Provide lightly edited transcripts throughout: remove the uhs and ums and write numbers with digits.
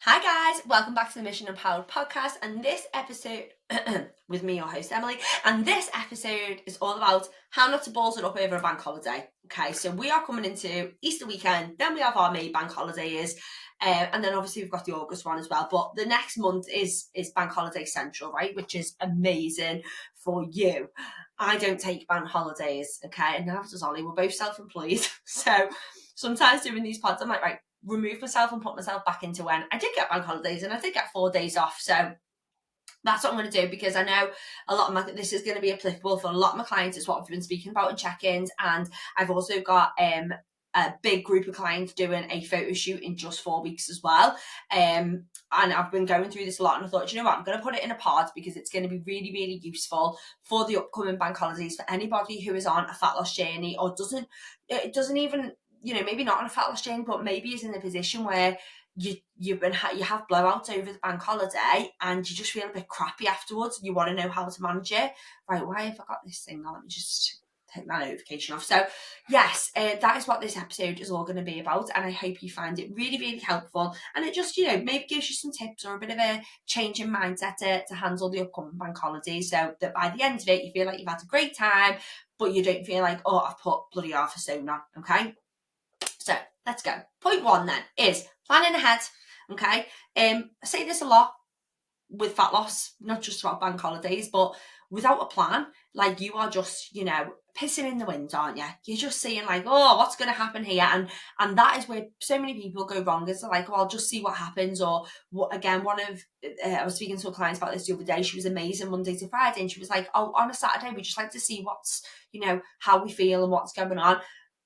Hi guys, welcome back to the Mission Empowered podcast, and this episode with me, your host Emily, and this episode is all about how not to balls it up over a bank holiday. Okay, so we are coming into Easter weekend, then we have our May bank holidays, and then obviously we've got the August one as well, but the next month is bank holiday central, right, which is amazing for you. I don't take bank holidays, okay, and neither does Ollie. We're both self-employed, so sometimes doing these pods I'm like, right, remove myself and put myself back into when I did get bank holidays and I did get 4 days off. So that's what I'm going to do, because I know a lot of this is going to be applicable for a lot of my clients. It's what I've been speaking about in check-ins, and I've also got a big group of clients doing a photo shoot in just 4 weeks as well. And I've been going through this a lot, and I thought, you know what, I'm going to put it in a pod because it's going to be really, really useful for the upcoming bank holidays for anybody who is on a fat loss journey or doesn't even, maybe not on a fat loss journey, but maybe is in a position where you have blowouts over the bank holiday and you just feel a bit crappy afterwards. You want to know how to manage it. Right, why have I got this thing on? Let me just take that notification off. So yes, that is what this episode is all going to be about, and I hope you find it really, really helpful, and it just, maybe gives you some tips or a bit of a change in mindset to handle the upcoming bank holidays, so that by the end of it you feel like you've had a great time, but you don't feel like, oh, I've put bloody half a stone on. Okay, so let's go. Point one then is planning ahead. Okay. I say this a lot with fat loss, not just about bank holidays, but without a plan, like you are just, pissing in the wind, aren't you? You're just saying like, oh, what's going to happen here? And that is where so many people go wrong. Is like, oh, I'll just see what happens. Or again, I was speaking to a client about this the other day. She was amazing Monday to Friday, and she was like, oh, on a Saturday, we just like to see what's, how we feel and what's going on.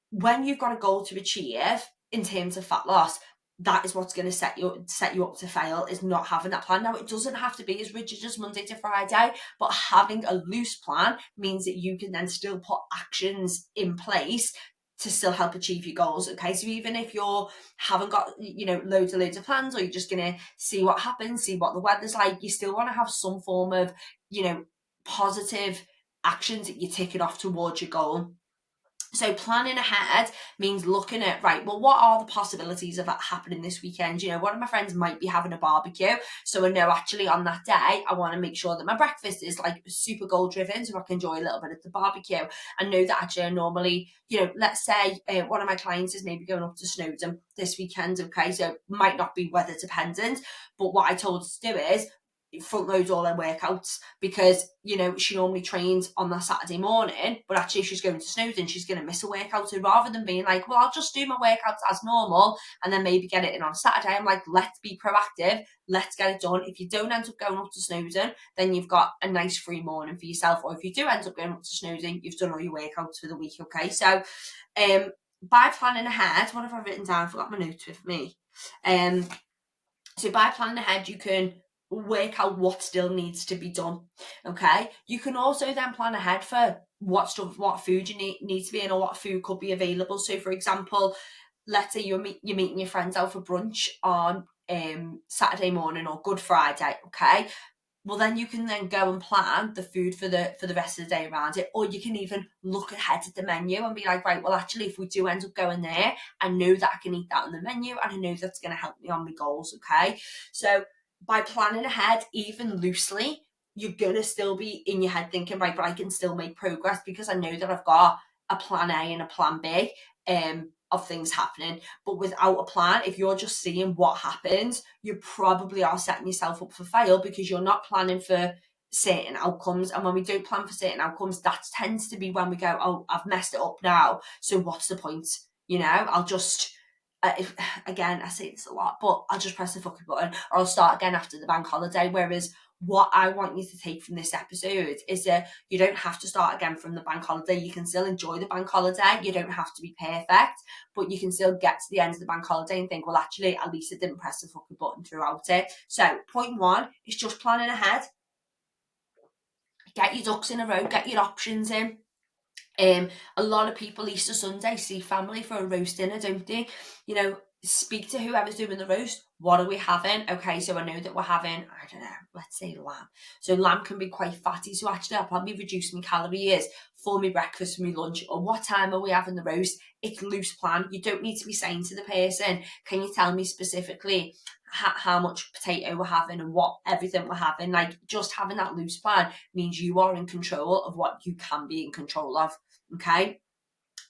When you've got a goal to achieve in terms of fat loss, that is what's going to set you up to fail, is not having that plan. Now, it doesn't have to be as rigid as Monday to Friday, but having a loose plan means that you can then still put actions in place to still help achieve your goals. Okay, so even if you haven't got loads of plans, or you're just going to see what happens, see what the weather's like, you still want to have some form of positive actions that you're ticking off towards your goal. So planning ahead means looking at, right, well, what are the possibilities of that happening this weekend? One of my friends might be having a barbecue, so I know actually on that day I want to make sure that my breakfast is like super goal driven, so I can enjoy a little bit of the barbecue. I know that actually I normally, let's say one of my clients is maybe going up to Snowdon this weekend. Okay, so it might not be weather dependent, but what I told her to do is front load all her workouts, because she normally trains on that Saturday morning, but actually if she's going to Snowdon, she's going to miss a workout. So rather than being like, well, I'll just do my workouts as normal and then maybe get it in on Saturday, I'm like, let's be proactive, let's get it done. If you don't end up going up to Snowdon, then you've got a nice free morning for yourself, or if you do end up going up to Snowdon, you've done all your workouts for the week. Okay, so by planning ahead, what have I written down? I forgot my notes with me. So by planning ahead, you can work out what still needs to be done. Okay, you can also then plan ahead for what food you need to be in, or what food could be available. So for example, let's say you're meeting your friends out for brunch on Saturday morning or Good Friday. Okay, well then you can then go and plan the food for the rest of the day around it, or you can even look ahead at the menu and be like, right, well actually if we do end up going there, I know that I can eat that on the menu, and I know that's going to help me on my goals. Okay, so by planning ahead, even loosely, you're going to still be in your head thinking, right, but I can still make progress because I know that I've got a plan A and a plan B of things happening. But without a plan, if you're just seeing what happens, you probably are setting yourself up for fail, because you're not planning for certain outcomes. And when we don't plan for certain outcomes, that tends to be when we go, oh, I've messed it up now, so what's the point? I'll just again, I say this a lot, but I'll just press the fucking button, or I'll start again after the bank holiday. Whereas what I want you to take from this episode is that you don't have to start again from the bank holiday. You can still enjoy the bank holiday. You don't have to be perfect, but you can still get to the end of the bank holiday and think, well, actually, at least I didn't press the fucking button throughout it. So point one is just planning ahead. Get your ducks in a row, get your options in. A lot of people Easter Sunday see family for a roast dinner, don't they? speak to whoever's doing the roast. What are we having? Okay, so I know that we're having, I don't know, let's say lamb. So lamb can be quite fatty, so actually I'll probably reduce my calories for my breakfast, for my lunch. Or what time are we having the roast? It's loose plan. You don't need to be saying to the person, can you tell me specifically how much potato we're having and what everything we're having? Like, just having that loose plan means you are in control of what you can be in control of. Okay.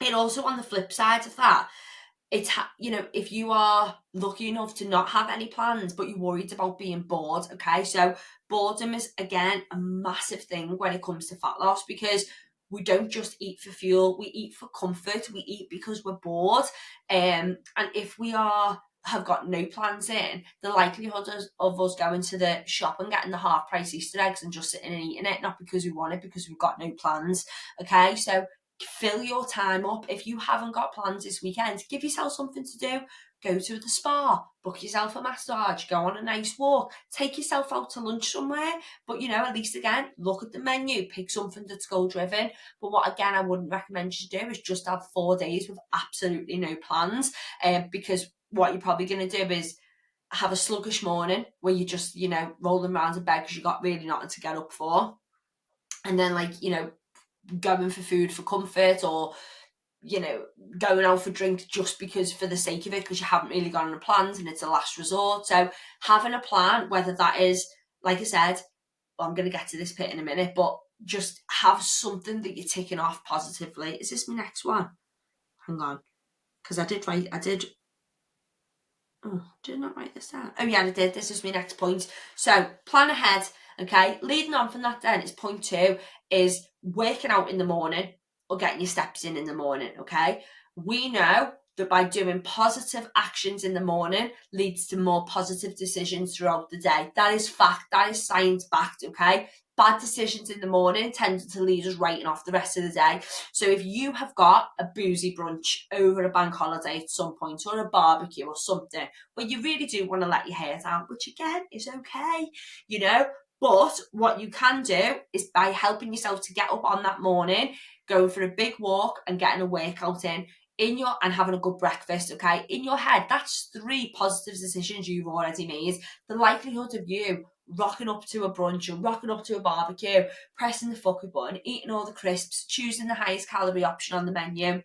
And also, on the flip side of that, it's if you are lucky enough to not have any plans but you're worried about being bored, okay, so boredom is again a massive thing when it comes to fat loss, because we don't just eat for fuel, we eat for comfort, we eat because we're bored. And if we have got no plans in, the likelihood of us going to the shop and getting the half price Easter eggs and just sitting and eating it, not because we want it, because we've got no plans. Okay, so fill your time up. If you haven't got plans this weekend, give yourself something to do. Go to the spa, book yourself a massage, go on a nice walk, take yourself out to lunch somewhere. But at least again, look at the menu, pick something that's goal driven. But what again I wouldn't recommend you to do is just have 4 days with absolutely no plans, because what you're probably going to do is have a sluggish morning where you're just rolling around in bed because you got really nothing to get up for, and then going for food for comfort, or going out for drinks just because for the sake of it, because you haven't really got any plans and it's a last resort. So having a plan, whether that is, like I said, I'm going to get to this bit in a minute, but just have something that you're ticking off positively. Is this my next one? Hang on, because I did not write this down. Oh yeah, I did. This is my next point. So plan ahead. Okay, leading on from that, then it's point 2 is working out in the morning or getting your steps in the morning. Okay, we know that by doing positive actions in the morning leads to more positive decisions throughout the day. That is fact. That is science backed. Okay, bad decisions in the morning tend to lead us writing off the rest of the day. So if you have got a boozy brunch over a bank holiday at some point, or a barbecue or something, where you really do want to let your hair down, which again is okay, but what you can do is, by helping yourself to get up on that morning, going for a big walk and getting a workout and having a good breakfast, okay, in your head, that's 3 positive decisions you've already made. The likelihood of you rocking up to a brunch or rocking up to a barbecue, pressing the fucker button, eating all the crisps, choosing the highest calorie option on the menu,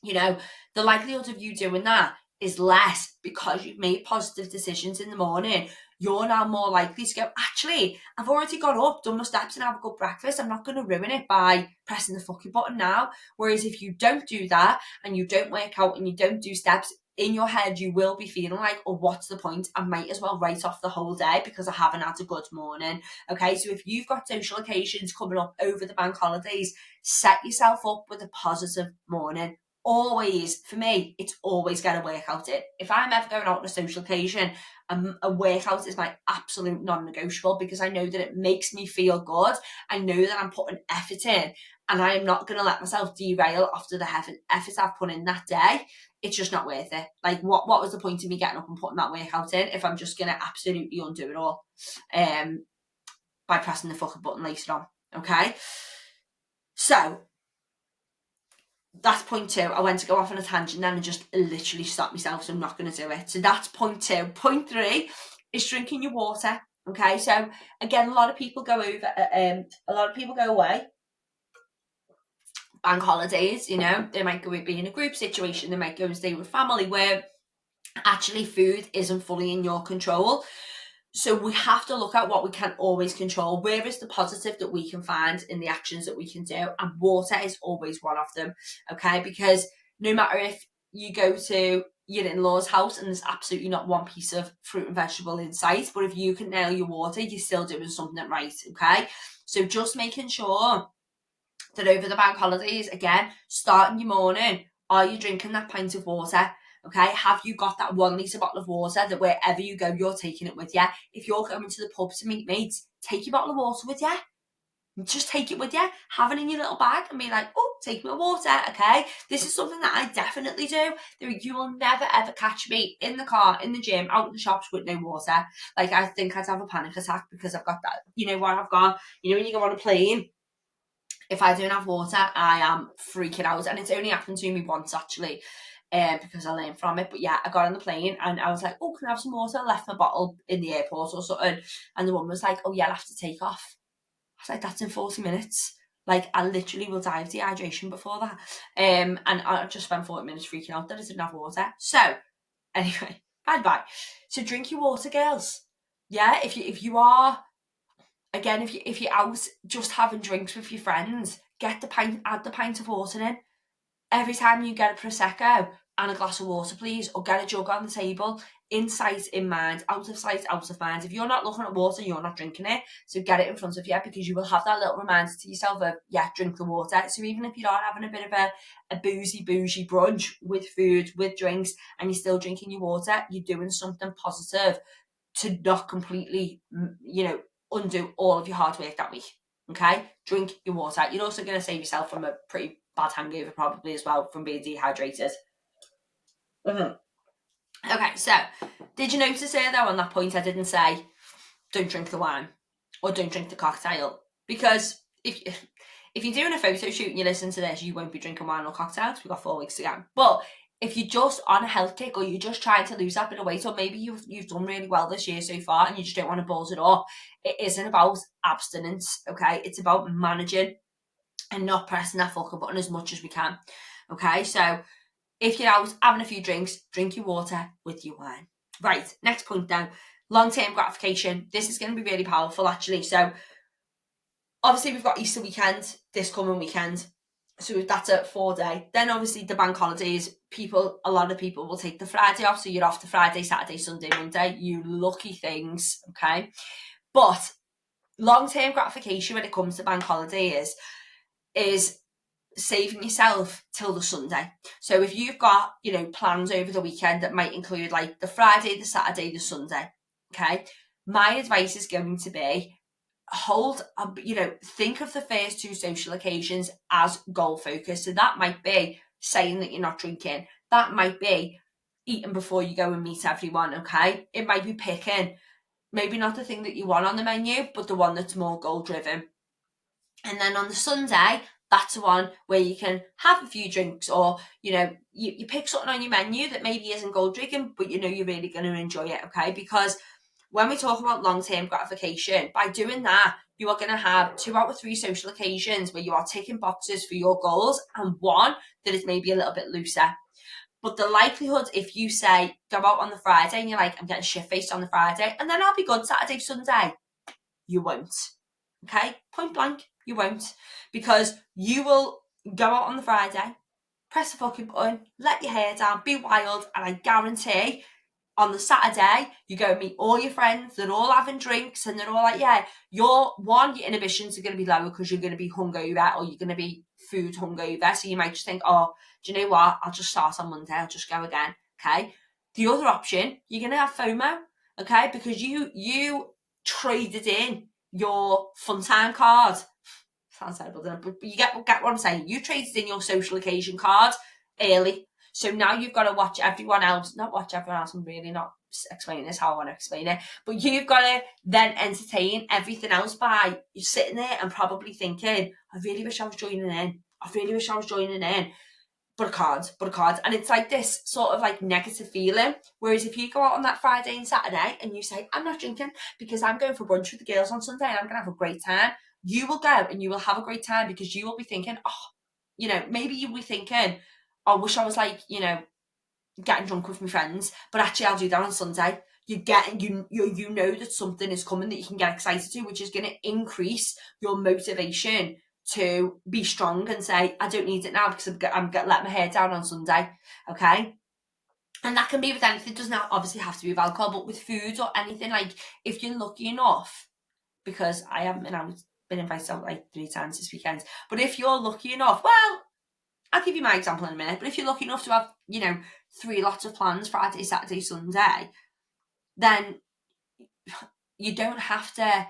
the likelihood of you doing that is less because you've made positive decisions in the morning. You're now more likely to go, actually, I've already got up, done my steps and have a good breakfast. I'm not going to ruin it by pressing the fucking button now. Whereas if you don't do that and you don't work out and you don't do steps, in your head, you will be feeling like, oh, what's the point? I might as well write off the whole day because I haven't had a good morning. Okay, so if you've got social occasions coming up over the bank holidays, set yourself up with a positive morning. Always, for me, it's always get a workout in. If I'm ever going out on a social occasion, a workout is my absolute non-negotiable, because I know that it makes me feel good. I know that I'm putting effort in, and I am not going to let myself derail after the effort I've put in that day. It's just not worth it. Like, what was the point of me getting up and putting that workout in if I'm just going to absolutely undo it all by pressing the fucking button later on? Okay, so that's point 2. I went to go off on a tangent then and just literally stopped myself, so I'm not going to do it. So that's point 2. Point 3 is drinking your water. Okay, so again, a lot of people go away bank holidays. They might go be in a group situation, they might go and stay with family, where actually food isn't fully in your control. So we have to look at what we can always control. Where is the positive that we can find in the actions that we can do? And water is always one of them, okay? Because no matter if you go to your in-laws' house and there's absolutely not one piece of fruit and vegetable in sight, but if you can nail your water, you're still doing something right, okay? So just making sure that over the bank holidays, again, starting your morning, are you drinking that pint of water? Okay, have you got that 1 litre bottle of water that wherever you go, you're taking it with you? If you're going to the pub to meet mates, take your bottle of water with you. Just take it with you. Have it in your little bag and be like, oh, take my water, okay? This is something that I definitely do. You will never, ever catch me in the car, in the gym, out in the shops with no water. Like, I think I'd have a panic attack because I've got that. You know what I've got? When you go on a plane, if I don't have water, I am freaking out. And it's only happened to me once, actually. because I learned from it. But yeah, I got on the plane and I was like, oh, can I have some water? I left my bottle in the airport or something. And the woman was like, oh yeah, I'll have to take off. I was like, that's in 40 minutes. Like, I literally will die of dehydration before that. And I just spent 40 minutes freaking out that I didn't have water. So, anyway, bye. So drink your water, girls. Yeah, if you are, again, if you're out just having drinks with your friends, add the pint of water in. Every time you get a Prosecco and a glass of water, please, or get a jug on the table, in sight, in mind, out of sight, out of mind. If you're not looking at water, you're not drinking it. So get it in front of you, because you will have that little reminder to yourself of, yeah, drink the water. So even if you are having a bit of a bougie brunch with food, with drinks, and you're still drinking your water, you're doing something positive to not completely, undo all of your hard work that week. Okay? Drink your water. You're also going to save yourself from a pretty bad hangover probably as well from being dehydrated. Okay, so did you notice there though on that point I didn't say don't drink the wine or don't drink the cocktail? Because if you're doing a photo shoot and you listen to this, you won't be drinking wine or cocktails. We've got 4 weeks to go. But if you're just on a health kick, or you're just trying to lose that bit of weight, or maybe you've done really well this year so far and you just don't want to balls it up, it isn't about abstinence, okay? It's about managing and not pressing that fucking button as much as we can, okay? So if you're out having a few drinks, drink your water with your wine. Right, next point now, long-term gratification. This is going to be really powerful, actually. So obviously we've got Easter weekend, this coming weekend. So that's a 4-day. Then obviously the bank holidays, a lot of people will take the Friday off. So you're off the Friday, Saturday, Sunday, Monday. You lucky things, okay? But long-term gratification when it comes to bank holidays is saving yourself till the Sunday. So if you've got, plans over the weekend that might include like the Friday, the Saturday, the Sunday, okay? My advice is going to be think of the first 2 social occasions as goal focused. So that might be saying that you're not drinking. That might be eating before you go and meet everyone, okay? It might be picking maybe not the thing that you want on the menu, but the one that's more goal driven. And then on the Sunday, that's the one where you can have a few drinks, or, you pick something on your menu that maybe isn't goal driven, but you're really going to enjoy it, okay? Because when we talk about long-term gratification, by doing that, you are going to have 2 out of 3 social occasions where you are ticking boxes for your goals, and one that is maybe a little bit looser. But the likelihood, if you say, go out on the Friday and you're like, I'm getting shit-faced on the Friday, and then I'll be good Saturday, Sunday, you won't. Okay? Point blank, you won't. Because you will go out on the Friday, press the fucking button, let your hair down, be wild, and I guarantee on the Saturday, you go and meet all your friends, they're all having drinks, and they're all like, yeah, your inhibitions are going to be lower because you're going to be hungover, or you're going to be food hungover. So you might just think, oh, do you know what? I'll just start on Monday, I'll just go again. Okay? The other option, you're going to have FOMO, okay? Because you traded in your fun time card. Sounds terrible, doesn't it? But you get what I'm saying. You traded in your social occasion card early. So now you've got to watch everyone else. Not watch everyone else. I'm really not explaining this how I want to explain it. But you've got to then entertain everything else by you sitting there and probably thinking, I really wish I was joining in. I really wish I was joining in. But I can't. And it's like this sort of like negative feeling. Whereas if you go out on that Friday and Saturday and you say, I'm not drinking because I'm going for brunch with the girls on Sunday and I'm going to have a great time, you will go and you will have a great time, because you will be thinking, maybe you'll be thinking, I wish I was like, getting drunk with my friends, but actually I'll do that on Sunday. You know that something is coming that you can get excited to, which is going to increase your motivation to be strong and say, I don't need it now because I'm going to let my hair down on Sunday, okay? And that can be with anything. It doesn't obviously have to be with alcohol, but with food or anything. Like, if you're lucky enough, because I haven't been invited out like 3 times this weekend, but if you're lucky enough, well, I'll give you my example in a minute, but if you're lucky enough to have, 3 lots of plans, Friday, Saturday, Sunday, then you don't have to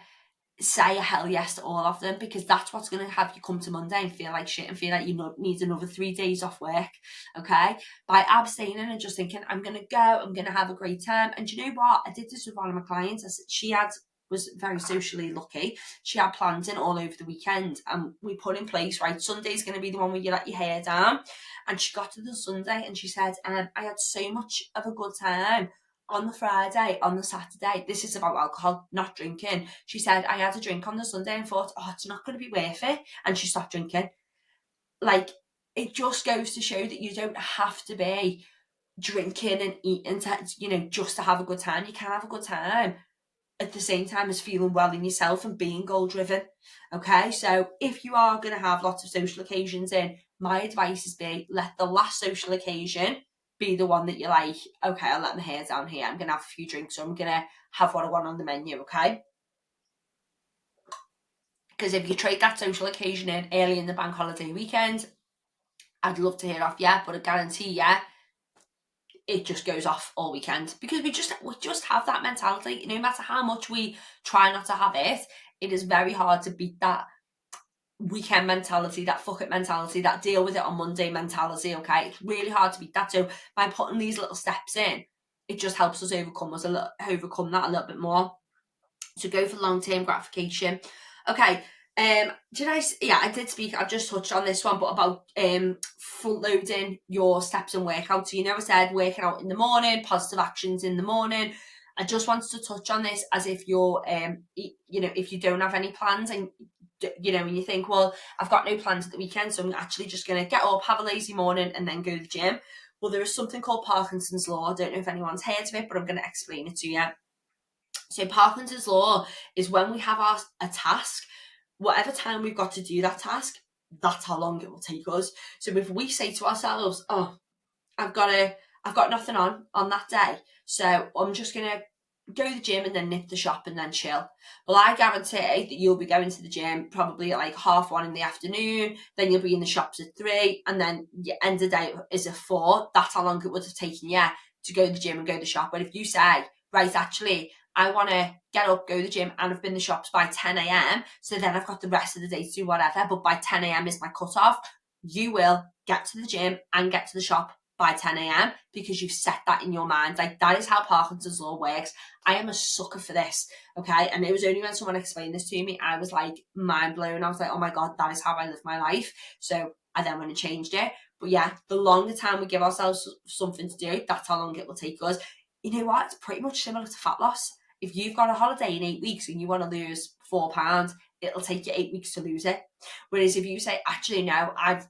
say a hell yes to all of them, because that's what's going to have you come to Monday and feel like shit and feel like you need another 3 days off work, okay? By abstaining and just thinking, I'm going to go, I'm going to have a great time. And do you know what? I did this with one of my clients. She had was very socially lucky. She had plans in all over the weekend, and we put in place, right, Sunday's going to be the one where you let your hair down. And she got to the Sunday and she said, I had so much of a good time on the Friday, on the Saturday. This is about alcohol, not drinking. She said, I had a drink on the Sunday and thought, oh, it's not going to be worth it. And she stopped drinking. Like, it just goes to show that you don't have to be drinking and eating to, just to have a good time. You can have a good time at the same time as feeling well in yourself and being goal driven. Okay, so if you are going to have lots of social occasions in, my advice is let the last social occasion be the one that you're like, okay, I'll let my hair down here, I'm going to have a few drinks, or I'm going to have what I want on the menu. Okay, because if you trade that social occasion in early in the bank holiday weekend, I'd love to hear off you, but I guarantee you it just goes off all weekend, because we just have that mentality. No matter how much we try not to have it, it is very hard to beat that weekend mentality, that fuck it mentality, that deal with it on Monday mentality. Okay, it's really hard to beat that. So by putting these little steps in, it just helps us overcome that a little bit more. So go for long-term gratification. Okay. I did speak, I've just touched on this one, but about front loading your steps and workout. So I said working out in the morning, positive actions in the morning. I just wanted to touch on this as if you're if you don't have any plans, and and you think, well, I've got no plans at the weekend, so I'm actually just going to get up, have a lazy morning, and then go to the gym. Well, there is something called Parkinson's law. I don't know if anyone's heard of it, but I'm going to explain it to you. So Parkinson's law is when we have a task, whatever time we've got to do that task, that's how long it will take us. So if we say to ourselves, oh, I've got nothing on that day, so I'm just going to go to the gym and then nip the shop and then chill. Well, I guarantee that you'll be going to the gym probably at like 1:30 in the afternoon, then you'll be in the shops at 3, and then your end of the day is at 4. That's how long it would have taken you to go to the gym and go to the shop. But if you say, right, actually, I want to get up, go to the gym, and I've been in the shops by 10 a.m, so then I've got the rest of the day to do whatever, but by 10 a.m is my cutoff, you will get to the gym and get to the shop by 10 a.m. because you've set that in your mind. Like, that is how Parkinson's law works. I am a sucker for this, okay? And it was only when someone explained this to me, I was like mind blown. I was like, oh my God, that is how I live my life. So I then went and changed it. But yeah, the longer time we give ourselves something to do, that's how long it will take us. You know what? It's pretty much similar to fat loss. If you've got a holiday in 8 weeks and you want to lose 4 pounds, it'll take you 8 weeks to lose it. Whereas if you say, actually, no, I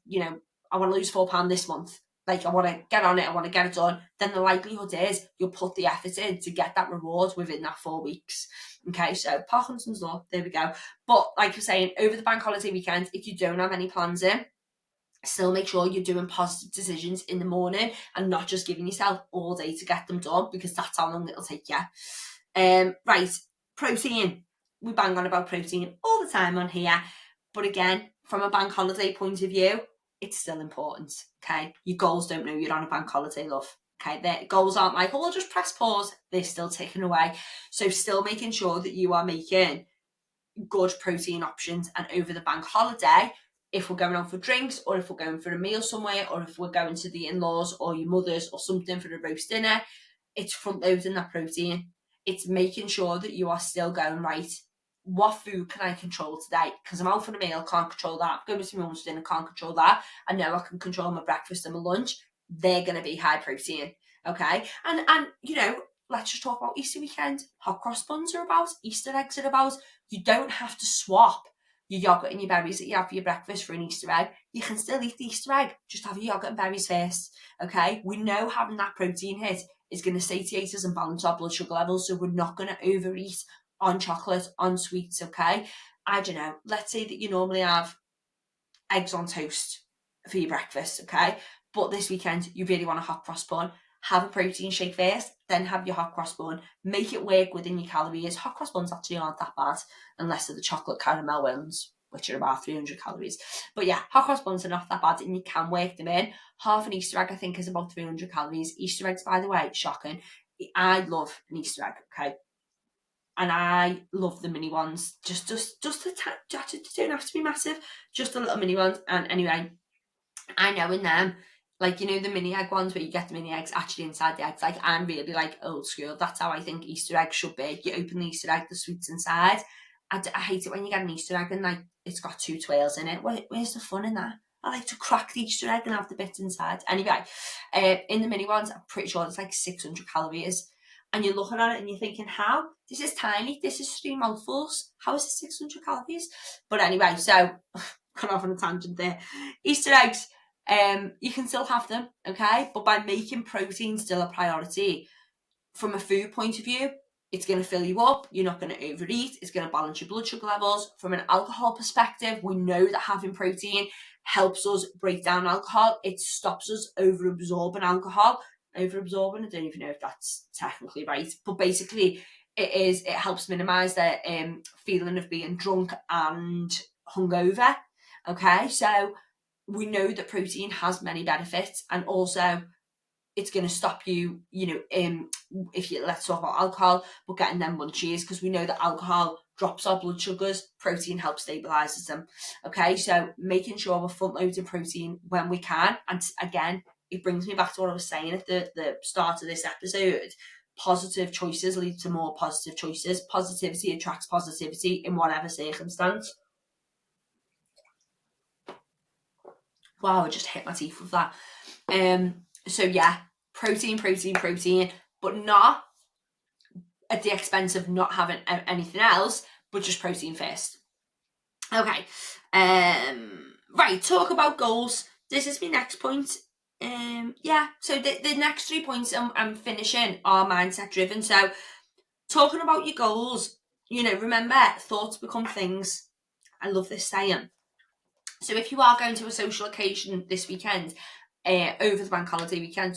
want to lose 4 pounds this month, like, I want to get on it, I want to get it done, then the likelihood is you'll put the effort in to get that reward within that 4 weeks. Okay, so Parkinson's law, there we go. But like you're saying, over the bank holiday weekend, if you don't have any plans in, still make sure you're doing positive decisions in the morning and not just giving yourself all day to get them done, because that's how long it'll take you. Right, protein. We bang on about protein all the time on here. But again, from a bank holiday point of view, it's still important, okay? Your goals don't know you're on a bank holiday, love. Okay, their goals aren't like, oh, we'll just press pause. They're still ticking away. So still making sure that you are making good protein options. And over the bank holiday, if we're going out for drinks, or if we're going for a meal somewhere, or if we're going to the in-laws or your mother's or something for a roast dinner, it's front loading that protein. It's making sure that you are still going, right, what food can I control today? Because I'm out for a meal, can't control that. I'm going to my mum's dinner, can't control that. I know I can control my breakfast and my lunch. They're going to be high protein, okay? And let's just talk about Easter weekend. Hot cross buns are about, Easter eggs are about. You don't have to swap your yogurt and your berries that you have for your breakfast for an Easter egg. You can still eat the Easter egg, just have your yogurt and berries first, okay? We know having that protein hit is going to satiate us and balance our blood sugar levels, so we're not going to overeat on chocolate, on sweets, okay? I don't know, let's say that you normally have eggs on toast for your breakfast, okay? But this weekend, you really want a hot cross bun. Have a protein shake first, then have your hot cross bun. Make it work within your calories. Hot cross buns actually aren't that bad, unless they're the chocolate caramel ones, which are about 300 calories. But yeah, hot cross buns are not that bad, and you can work them in. Half an Easter egg, I think, is about 300 calories. Easter eggs, by the way, shocking. I love an Easter egg, okay? And I love the mini ones. Just a they don't have to be massive, just the little mini ones. And anyway, I know in them, Like, you know, the mini egg ones where you get the mini eggs actually inside the eggs. Like, I'm really like old school. That's how I think Easter eggs should be. You open the Easter egg, the sweets inside. I hate it when you get an Easter egg and like it's got 2 twirls in it. Where's the fun in that? I like to crack the Easter egg and have the bits inside. Anyway, in the mini ones, I'm pretty sure it's like 600 calories. And you're looking at it and you're thinking, how? This is tiny. This is 3 mouthfuls. How is it 600 calories? But anyway, so gone off on a tangent there. Easter eggs, you can still have them, okay? But by making protein still a priority, from a food point of view, it's going to fill you up. You're not going to overeat. It's going to balance your blood sugar levels. From an alcohol perspective, we know that having protein helps us break down alcohol. It stops us over-absorbing alcohol. Over-absorbing, I don't even know if that's technically right. But basically, it helps minimise the feeling of being drunk and hungover. Okay, so we know that protein has many benefits, and also it's going to stop you, if you, let's talk about alcohol, but getting them munchies, because we know that alcohol drops our blood sugars, protein helps stabilises them. Okay, so making sure we're front loading protein when we can. And again, it brings me back to what I was saying at the start of this episode. Positive choices lead to more positive choices. Positivity attracts positivity in whatever circumstance. Wow, I just hit my teeth with that. So yeah, protein, but not at the expense of not having anything else, but just protein first. Okay. Right, talk about goals. This is my next point. So the next 3 points I'm finishing are mindset driven. So talking about your goals, remember, thoughts become things. I love this saying. So if you are going to a social occasion this weekend, over the bank holiday weekend,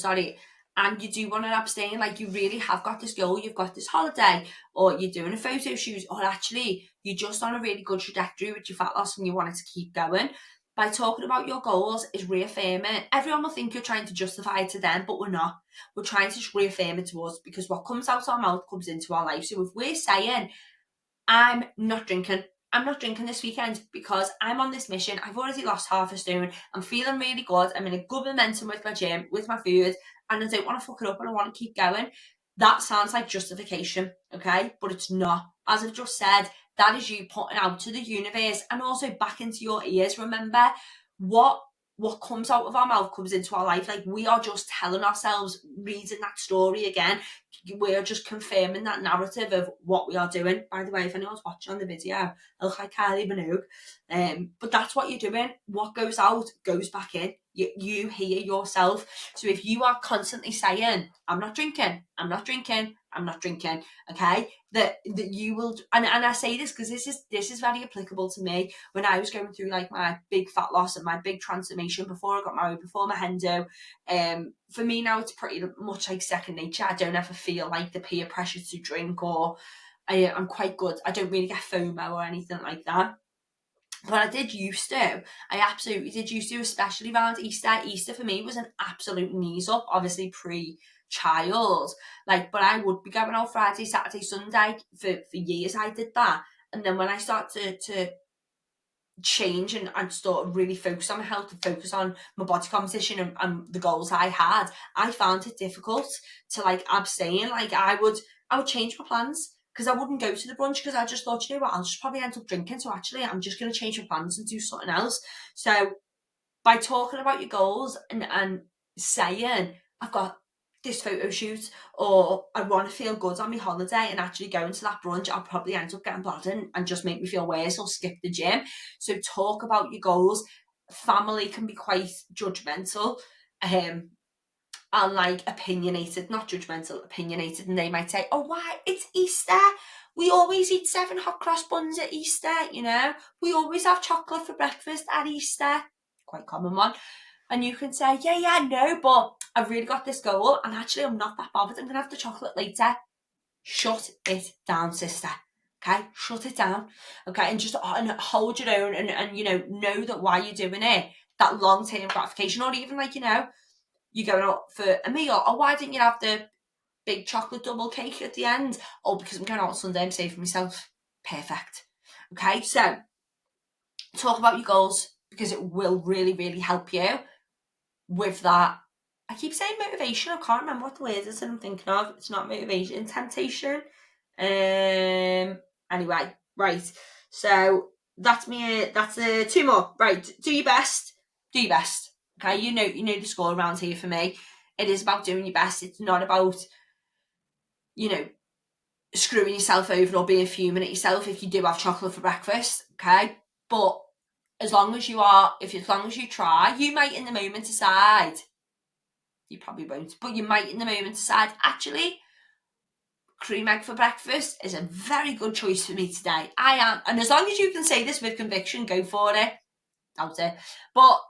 and you do want to abstain, like you really have got this goal, you've got this holiday, or you're doing a photo shoot, or actually you're just on a really good trajectory with your fat loss and you want it to keep going, by talking about your goals is reaffirming. Everyone will think you're trying to justify it to them, but we're not. We're trying to just reaffirm it to us, because what comes out our mouth comes into our life. So if we're saying, I'm not drinking this weekend because I'm on this mission. I've already lost half a stone. I'm feeling really good. I'm in a good momentum with my gym, with my food, and I don't want to fuck it up and I want to keep going. That sounds like justification, okay? But it's not. As I've just said, that is you putting out to the universe and also back into your ears. Remember, what comes out of our mouth comes into our life. Like, we are just telling ourselves, reading that story again. We are just confirming that narrative of what we are doing. By the way, if anyone's watching on the video, I look like Kylie Minogue. But that's what you're doing. What goes out goes back in. You hear yourself. So if you are constantly saying, I'm not drinking, okay, that you will, and I say this because this is very applicable to me when I was going through like my big fat loss and my big transformation before I got married, before my hendo. For me now, it's pretty much like second nature. I don't ever feel like the peer pressure to drink, or I'm quite good. I don't really get FOMO or anything like that. But I did used to. I absolutely did used to, especially around Easter. Easter for me was an absolute knees up, obviously pre-child. But I would be going out Friday, Saturday, Sunday. For years I did that. And then when I started to change and start really focus on my health and focus on my body composition and the goals I had, I found it difficult to abstain. I would change my plans, because I wouldn't go to the brunch, because I just thought, I'll just probably end up drinking, so actually I'm just going to change my plans and do something else. So by talking about your goals and saying, I've got this photo shoot, or I want to feel good on my holiday, and actually going to that brunch, I'll probably end up getting blood and just make me feel worse, or skip the gym. So talk about your goals. Family can be quite judgmental, and opinionated, not judgmental, opinionated, and they might say, oh, why, it's Easter, we always eat 7 hot cross buns at Easter, we always have chocolate for breakfast at Easter, quite common one. And you can say, yeah, no, but I've really got this goal, and actually I'm not that bothered, I'm gonna have the chocolate later. Shut it down, sister. Okay, shut it down. Okay, and just hold your own, and know that while you're doing it, that long-term gratification, or even you're going out for a meal, or why didn't you have the big chocolate double cake at the end? Oh, because I'm going out on Sunday, I'm saving myself. Perfect. Okay, so talk about your goals, because it will really, really help you with that, I keep saying motivation. I can't remember what the word is that I'm thinking of. It's not motivation, temptation. Anyway, right. So that's me. That's two more. Right. Do your best. Do your best. Okay. You know the score around here for me. It is about doing your best. It's not about, screwing yourself over or being fuming at yourself if you do have chocolate for breakfast. Okay. But as long as you try, you might in the moment decide. You probably won't, but you might in the moment decide, actually, cream egg for breakfast is a very good choice for me today. I am. And as long as you can say this with conviction, go for it. Doubt it. But,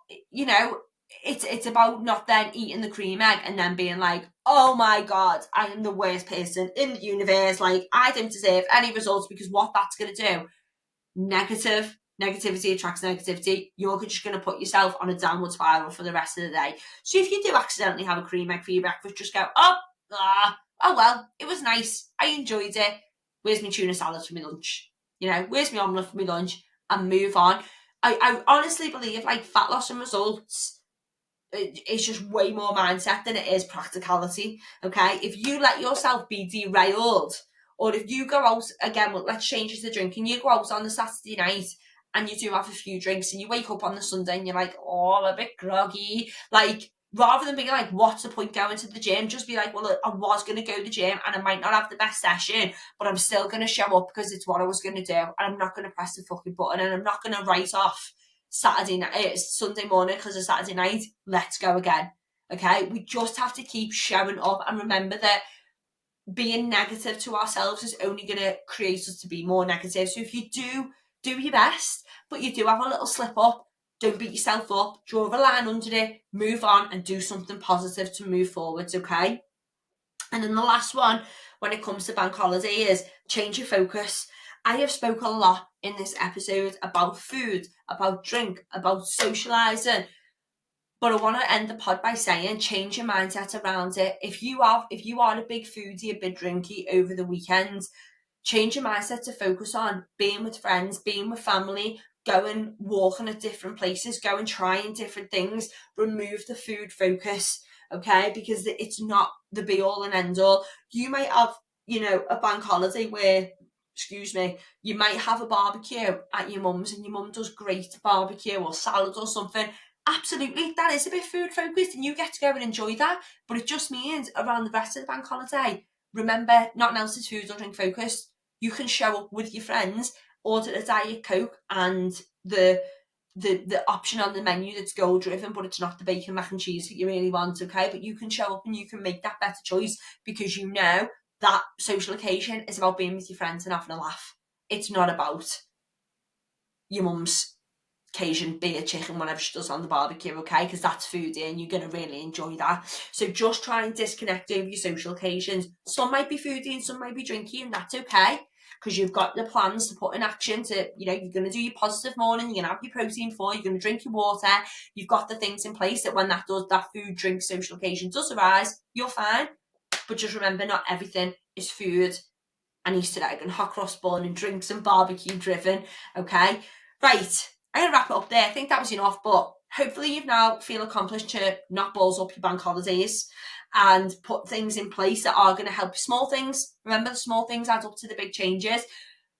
it's about not then eating the cream egg and then being like, oh my God, I am the worst person in the universe. Like, I don't deserve any results, because what that's going to do, negativity attracts negativity. You're just going to put yourself on a downward spiral for the rest of the day. So if you do accidentally have a cream egg for your breakfast, just go, oh well, it was nice, I enjoyed it, where's my tuna salad for my lunch, where's my omelette for my lunch, and move on. I honestly believe, like, fat loss and results, it's just way more mindset than it is practicality. Okay, if you let yourself be derailed, or if you go out again, well, let's change it to drinking. You go out on the Saturday night and you do have a few drinks, and you wake up on the Sunday and you're like, oh, I'm a bit groggy. Like, rather than being like, what's the point going to the gym? Just be like, well, I was going to go to the gym and I might not have the best session, but I'm still going to show up because it's what I was going to do, and I'm not going to press the fucking button, and I'm not going to write off Saturday night, Sunday morning because of Saturday night. Let's go again. Okay, we just have to keep showing up and remember that being negative to ourselves is only going to create us to be more negative. So if you do your best, but you do have a little slip up, don't beat yourself up, draw a line under it, move on, and do something positive to move forwards. Okay. And then the last one, when it comes to bank holiday, is change your focus. I have spoken a lot in this episode about food, about drink, about socializing, but I want to end the pod by saying, change your mindset around it. If you are a big foodie, a big drinky over the weekend, change your mindset to focus on being with friends, being with family, going walking at different places, going trying different things. Remove the food focus, okay? Because it's not the be all and end all. You might have, a bank holiday where, you might have a barbecue at your mum's and your mum does great barbecue or salad or something. Absolutely, that is a bit food focused and you get to go and enjoy that. But it just means around the rest of the bank holiday, remember, nothing else is food or drink focused. You can show up with your friends, order a Diet Coke and the option on the menu that's goal driven, but it's not the bacon mac and cheese that you really want, okay? But you can show up and you can make that better choice because you know that social occasion is about being with your friends and having a laugh. It's not about your mum's Cajun beer chicken, whatever she does on the barbecue, okay? Because that's foodie and you're going to really enjoy that. So just try and disconnect over your social occasions. Some might be foodie and some might be drinky, and that's okay, because you've got the plans to put in action to, you're going to do your positive morning, you're going to have your protein for, you're going to drink your water, you've got the things in place that when that food, drink, social occasion does arise, you're fine. But just remember, not everything is food and Easter egg and hot cross bun and drinks and barbecue driven, okay? Right, I'm going to wrap it up there. I think that was enough, but hopefully you've now feel accomplished to not balls up your bank holidays and put things in place that are going to help. Small things, remember, the small things add up to the big changes,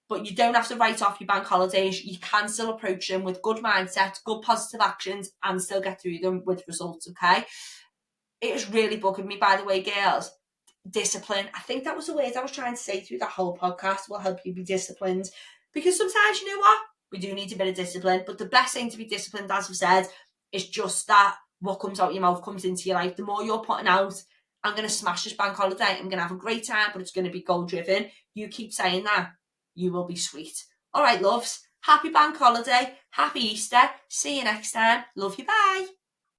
but you don't have to write off your bank holidays. You can still approach them with good mindset, good positive actions, and still get through them with results, okay? It is really bugging me, by the way, girls. Discipline. I think that was the word I was trying to say through the whole podcast. Will help you be disciplined, because sometimes, you know what, we do need a bit of discipline, but the best thing to be disciplined, as I've said, is just that what comes out your mouth comes into your life. The more you're putting out, I'm going to smash this bank holiday, I'm going to have a great time, but it's going to be goal driven. You keep saying that, you will be sweet. All right, loves, happy bank holiday, happy Easter, see you next time, love you, bye.